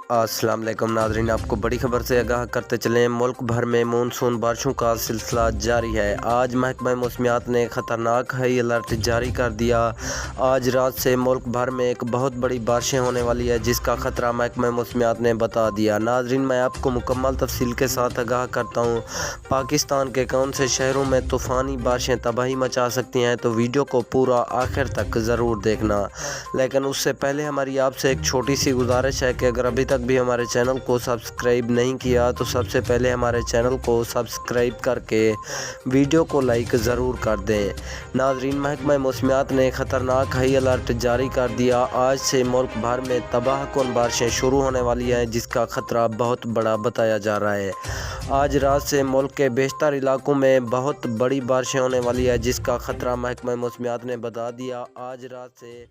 अस्सलाम वालेकुम नाज़रीन, आपको बड़ी खबर से आगाह करते चलें। मुल्क भर में मानसून बारिशों का सिलसिला जारी है। आज महकमा मौसमियात ने ख़तरनाक हाई अलर्ट जारी कर दिया। आज रात से मुल्क भर में एक बहुत बड़ी बारिशें होने वाली है, जिसका ख़तरा महकमा मौसमियात ने बता दिया। नाज़रीन, मैं आपको मुकम्मल तफसील के साथ आगाह करता हूँ। पाकिस्तान के कौन से शहरों में तूफ़ानी बारिशें तबाही मचा सकती हैं, तो वीडियो को पूरा आखिर तक ज़रूर देखना। लेकिन उससे पहले हमारी आपसे एक छोटी सी गुजारिश है कि अगर अभी तक भी हमारे चैनल को सब्सक्राइब नहीं किया तो सबसे पहले हमारे चैनल को सब्सक्राइब करके वीडियो को लाइक ज़रूर कर दें। नाज़रीन, महकमा मौसमियात ने ख़तरनाक हाई अलर्ट जारी कर दिया। आज से मुल्क भर में तबाहकुन बारिशें शुरू होने वाली हैं, जिसका ख़तरा बहुत बड़ा बताया जा रहा है। आज रात से मुल्क के बेशतर इलाकों में बहुत बड़ी बारिशें होने वाली है, जिसका ख़तरा महकमा मौसमियात ने बता दिया। आज रात से